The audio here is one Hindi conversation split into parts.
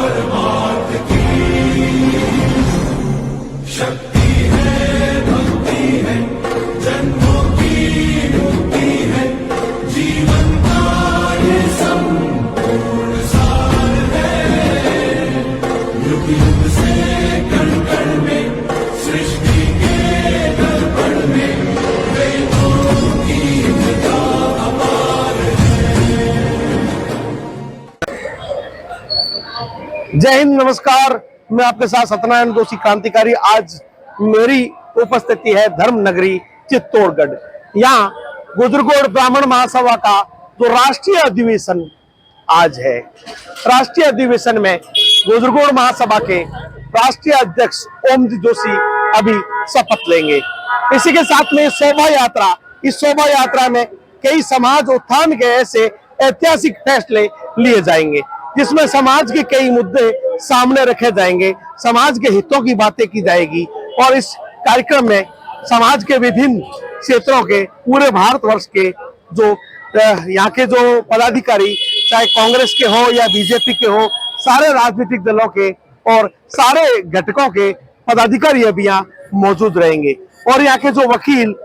परमार्थ की शक्ति है, भक्ति है, जन्मों की मुक्ति है, जीवन का ये संपूर्ण सार है। युग युग से कण कण में सृष्टि के दर्पण में वेदों की कथा अपार है। जय हिंद, नमस्कार। मैं आपके साथ सत्यनारायण दोषी क्रांतिकारी। आज मेरी उपस्थिति है धर्म नगरी चित्तौड़गढ़। यहाँ गुजरगोड़ ब्राह्मण महासभा का जो राष्ट्रीय अधिवेशन आज है, राष्ट्रीय अधिवेशन में गुजरगोड़ महासभा के राष्ट्रीय अध्यक्ष ओम जी जोशी अभी शपथ लेंगे। इसी के साथ में शोभा यात्रा, इस शोभा यात्रा में कई समाज उत्थान के ऐसे ऐतिहासिक फैसले लिए जाएंगे जिसमें समाज के कई मुद्दे सामने रखे जाएंगे, समाज के हितों की बातें की जाएगी। और इस कार्यक्रम में समाज के विभिन्न क्षेत्रों के, पूरे भारतवर्ष के जो यहाँ के जो पदाधिकारी, चाहे कांग्रेस के हो या बीजेपी के हो, सारे राजनीतिक दलों के और सारे घटकों के पदाधिकारी अभी यहाँ मौजूद रहेंगे। और यहाँ के जो वकील,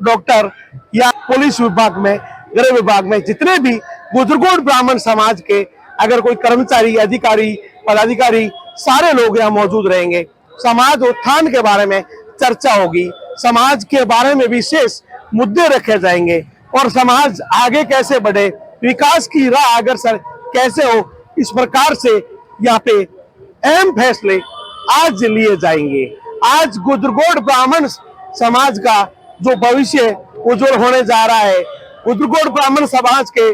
डॉक्टर या पुलिस विभाग में, गृह विभाग में जितने भी गुजरगोड़ ब्राह्मण समाज के अगर कोई कर्मचारी, अधिकारी, पदाधिकारी, सारे लोग यहाँ मौजूद रहेंगे। समाज उत्थान के बारे में चर्चा होगी, समाज के बारे में विशेष मुद्दे रखे जाएंगे और समाज आगे कैसे बढ़े, विकास की राह अग्रसर कैसे हो, इस प्रकार से यहाँ पे अहम फैसले आज लिए जाएंगे। आज गुजरगोड़ ब्राह्मण समाज का जो भविष्य उज्जवल होने जा रहा है, गुजरगोड़ ब्राह्मण समाज के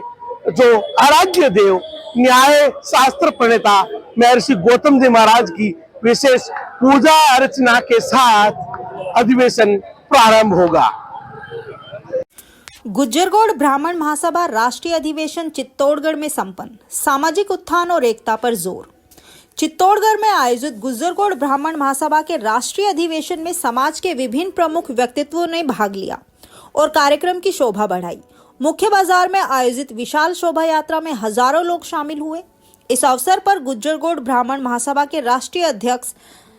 जो आराध्य देव, न्याय शास्त्र प्रणेता महर्षि गौतम जी महाराज की विशेष पूजा अर्चना के साथ अधिवेशन प्रारंभ होगा। गुजरगोड़ ब्राह्मण महासभा राष्ट्रीय अधिवेशन चित्तौड़गढ़ में संपन्न। सामाजिक उत्थान और एकता पर जोर। चित्तौड़गढ़ में आयोजित गुजरगोड़ ब्राह्मण महासभा के राष्ट्रीय अधिवेशन में समाज के विभिन्न प्रमुख व्यक्तित्वों ने भाग लिया और कार्यक्रम की शोभा बढ़ाई। मुख्य बाजार में आयोजित विशाल शोभा यात्रा में हजारों लोग शामिल हुए। इस अवसर पर गुजरगोड़ ब्राह्मण महासभा के राष्ट्रीय अध्यक्ष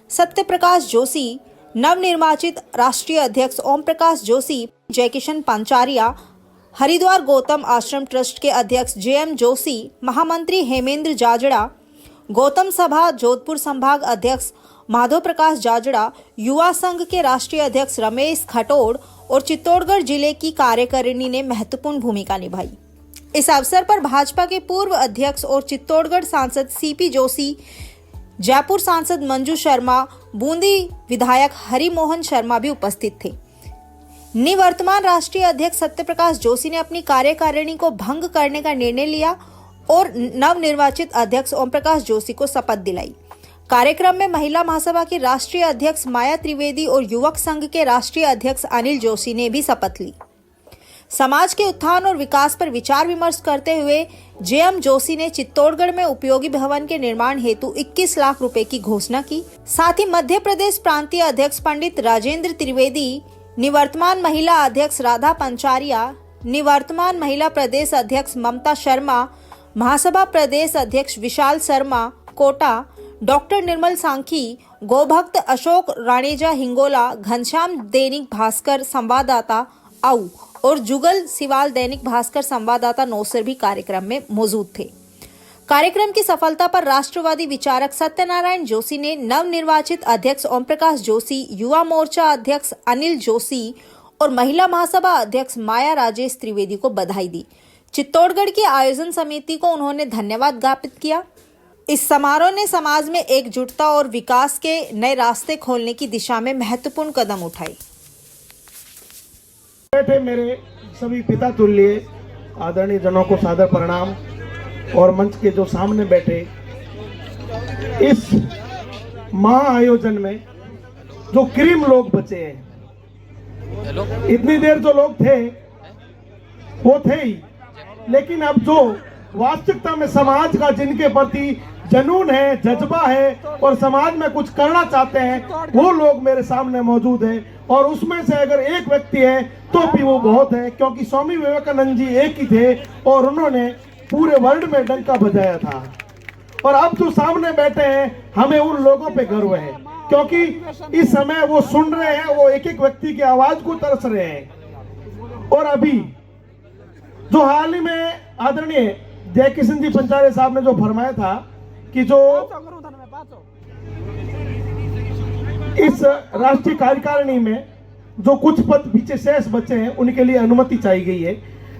सत्यप्रकाश जोशी, नवनिर्वाचित राष्ट्रीय अध्यक्ष ओम प्रकाश जोशी, जयकिशन पंचारिया, हरिद्वार गौतम आश्रम ट्रस्ट के अध्यक्ष जेएम जोशी, महामंत्री हेमेंद्र जाजड़ा, गौतम सभा जोधपुर संभाग अध्यक्ष माधव प्रकाश जाजड़ा, युवा संघ के राष्ट्रीय अध्यक्ष रमेश खटोड़ और चित्तौड़गढ़ जिले की कार्यकारिणी ने महत्वपूर्ण भूमिका निभाई। इस अवसर पर भाजपा के पूर्व अध्यक्ष और चित्तौड़गढ़ सांसद सीपी जोशी, जयपुर सांसद मंजू शर्मा, बूंदी विधायक हरिमोहन शर्मा भी उपस्थित थे। निवर्तमान राष्ट्रीय अध्यक्ष सत्यप्रकाश जोशी ने अपनी कार्यकारिणी को भंग करने का निर्णय लिया और नवनिर्वाचित अध्यक्ष ओम प्रकाश जोशी को शपथ दिलाई। कार्यक्रम में महिला महासभा की राष्ट्रीय अध्यक्ष माया त्रिवेदी और युवक संघ के राष्ट्रीय अध्यक्ष अनिल जोशी ने भी शपथ ली। समाज के उत्थान और विकास पर विचार विमर्श करते हुए जेएम जोशी ने चित्तौड़गढ़ में उपयोगी भवन के निर्माण हेतु 21 लाख रुपए की घोषणा की। साथ ही मध्य प्रदेश प्रांतीय अध्यक्ष पंडित राजेंद्र त्रिवेदी, निवर्तमान महिला अध्यक्ष राधा पंचारिया, निवर्तमान महिला प्रदेश अध्यक्ष ममता शर्मा, महासभा प्रदेश अध्यक्ष विशाल शर्मा कोटा, डॉक्टर निर्मल सांखी, गोभक्त अशोक राणेजा हिंगोला, घनश्याम दैनिक भास्कर संवाददाता आऊ और जुगल सिवाल दैनिक भास्कर संवाददाता नौसर भी कार्यक्रम में मौजूद थे। कार्यक्रम की सफलता पर राष्ट्रवादी विचारक सत्यनारायण जोशी ने नवनिर्वाचित अध्यक्ष ओम प्रकाश जोशी, युवा मोर्चा अध्यक्ष अनिल जोशी और महिला महासभा अध्यक्ष माया राजेश त्रिवेदी को बधाई दी। चित्तौड़गढ़ की आयोजन समिति को उन्होंने धन्यवाद ज्ञापित किया। इस समारोह ने समाज में एकजुटता और विकास के नए रास्ते खोलने की दिशा में महत्वपूर्ण कदम उठाए। बैठे मेरे सभी पिता तुल्य आदरणीय जनों को सादर प्रणाम और मंच के जो सामने बैठे इस महाआयोजन में जो क्रीम लोग बचे हैं, इतनी देर जो लोग थे वो थे ही, लेकिन अब जो वास्तविकता में समाज का जिनके प्रति जनून है, जज्बा है और समाज में कुछ करना चाहते हैं, वो लोग मेरे सामने मौजूद हैं। और उसमें से अगर एक व्यक्ति है तो भी वो बहुत है, क्योंकि स्वामी विवेकानंद जी एक ही थे और उन्होंने पूरे वर्ल्ड में डंका बजाया था। और अब जो सामने बैठे हैं हमें उन लोगों पे गर्व है, क्योंकि इस समय वो सुन रहे हैं, वो एक एक व्यक्ति की आवाज को तरस रहे हैं। और अभी जो हाल ही में आदरणीय जय किशन जी पंचाले साहब ने जो फरमाया था कि जो इस राष्ट्रीय कार्यकारिणी में जो कुछ पद पीछे शेष बचे हैं उनके लिए अनुमति चाहिए गई है,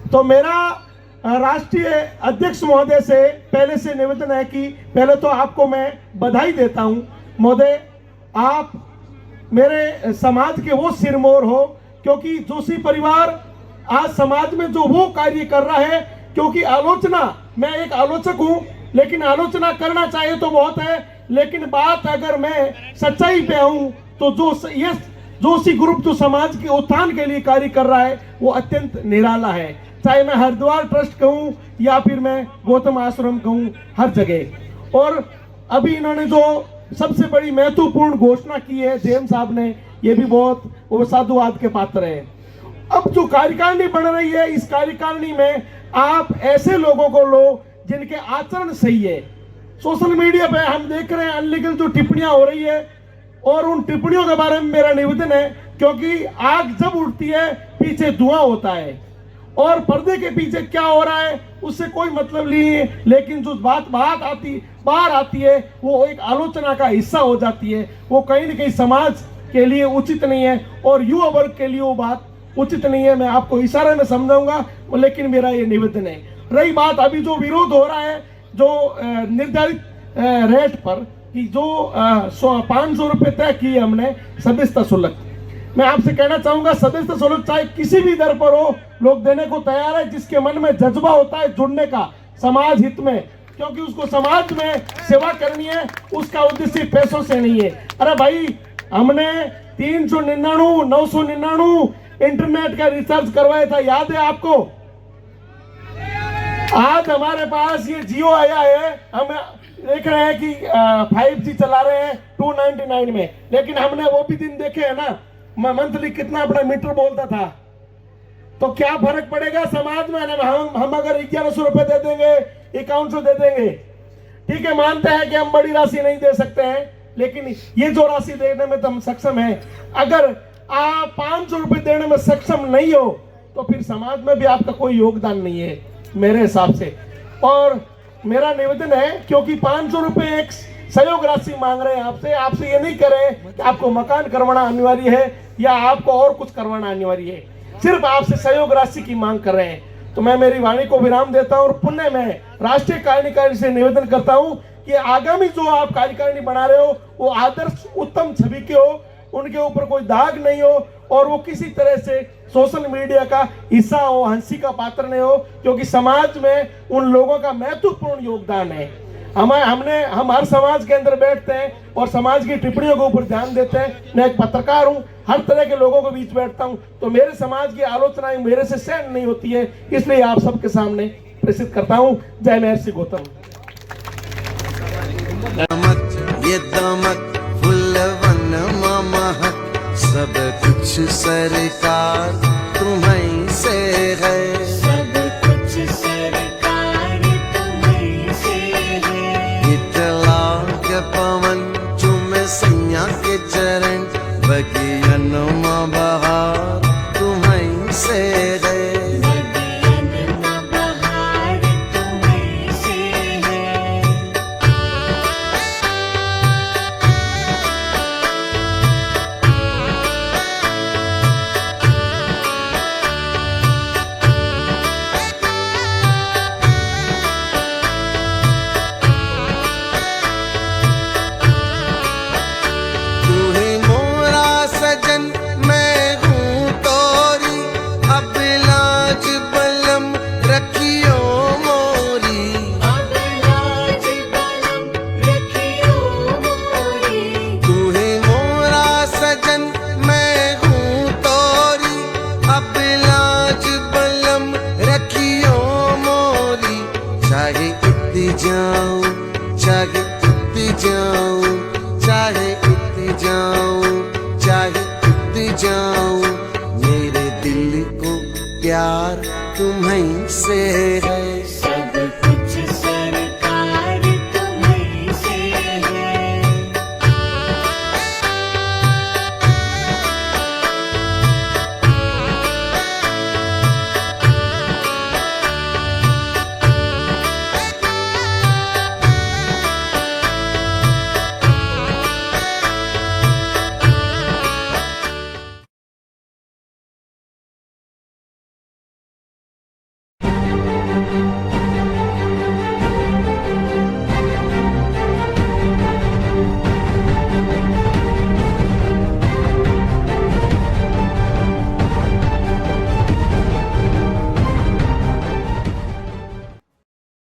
तो मेरा राष्ट्रीय अध्यक्ष महोदय से पहले से निवेदन है कि पहले तो आपको मैं बधाई देता हूं महोदय, आप मेरे समाज के वो सिरमौर हो, क्योंकि जोशी परिवार आज समाज में जो वो कार्य कर रहा है, क्योंकि आलोचना, मैं एक आलोचक हूं, लेकिन आलोचना करना चाहिए तो बहुत है, लेकिन बात अगर मैं सच्चाई पे आऊं तो जो ये जोशी ग्रुप जो समाज के उत्थान के लिए कार्य कर रहा है वो अत्यंत निराला है, चाहे मैं हरिद्वार ट्रस्ट कहूं या फिर मैं गौतम आश्रम कहूं, हर जगह। और अभी इन्होंने जो सबसे बड़ी महत्वपूर्ण घोषणा की है जेएम साहब ने, ये भी बहुत वो साधुवाद के पात्र है। अब जो कार्यकारिणी बन रही है, इस कार्यकारिणी में आप ऐसे लोगों को लो जिनके आचरण सही है। सोशल मीडिया पे हम देख रहे हैं अनलीगल जो टिप्पणियां हो रही है, और उन टिप्पणियों के बारे में मेरा निवेदन है, क्योंकि आग जब उठती है पीछे धुआं होता है, और पर्दे के पीछे क्या हो रहा है उससे कोई मतलब नहीं है, लेकिन जो बात बाहर आती है वो एक आलोचना का हिस्सा हो जाती है, वो कहीं ना कहीं समाज के लिए उचित नहीं है और युवा वर्ग के लिए वो बात उचित नहीं है। मैं आपको इशारे में समझाऊंगा, लेकिन मेरा ये निवेदन है। रही बात अभी जो विरोध हो रहा है जो निर्धारित रेट पर कि जो 500 रुपए तय किए हमने सदस्यता शुल्क, मैं आपसे कहना चाहूंगा सदस्यता शुल्क चाहे किसी भी दर पर हो, लोग देने को तैयार है जिसके मन में जज्बा होता है जुड़ने का समाज हित में, क्योंकि उसको समाज में सेवा करनी है, उसका उद्देश्य पैसों से नहीं है। अरे भाई, हमने 399 999 इंटरनेट का रिचार्ज करवाया था, याद है आपको? आज हमारे पास ये जियो आया है, हम देख रहे हैं कि 5G चला रहे हैं 299 में, लेकिन हमने वो भी दिन देखे है ना, मंथली कितना अपना मीटर बोलता था। तो क्या फर्क पड़ेगा समाज में? हम अगर 1100 रुपए दे देंगे, 5100 दे देंगे, ठीक है, मानते हैं कि हम बड़ी राशि नहीं दे सकते हैं, लेकिन ये जो राशि देने में तो हम सक्षम हैं। अगर आप 500 रुपए देने में सक्षम नहीं हो तो फिर समाज में भी आपका कोई योगदान नहीं है मेरे हिसाब से। और मेरा निवेदन है, क्योंकि 500 रुपए एक सहयोग राशि मांग रहे हैं आपसे ये नहीं करें कि आपको मकान करवाना अनिवार्य है या आपको और कुछ करवाना अनिवार्य है, सिर्फ आपसे सहयोग राशि की मांग कर रहे हैं। तो मैं मेरी वाणी को विराम देता हूं और पुनः मैं राष्ट्रीय कार्यकारिणी से निवेदन करता हूं कि आगामी जो आप कार्यकारिणी बना रहे हो वो आदर्श उत्तम छवि के हो, उनके ऊपर कोई दाग नहीं हो और वो किसी तरह से सोशल मीडिया का हिस्सा हो, हंसी का पात्र नहीं हो, क्योंकि समाज में उन लोगों का महत्वपूर्ण योगदान है। हम हर समाज के अंदर बैठते हैं और समाज की टिप्पणियों के ऊपर ध्यान देते हैं। मैं एक पत्रकार हूं, हर तरह के लोगों के बीच बैठता हूं, तो मेरे समाज की आलोचनाएं मेरे से सहन नहीं होती है, इसलिए आप सबके सामने प्रेषित करता हूं। जय महर्षि गौतम। सब कुछ सरकार तुम्हीं से है, सब कुछ सरकार तुम्हीं से है। इतला के पवन चुमे सैया के चरण, बगियन में बहार तुम्हीं से है। बगियन में बहार तुम्हीं से है। जाऊं, मेरे दिल को प्यार तुम्हीं से है।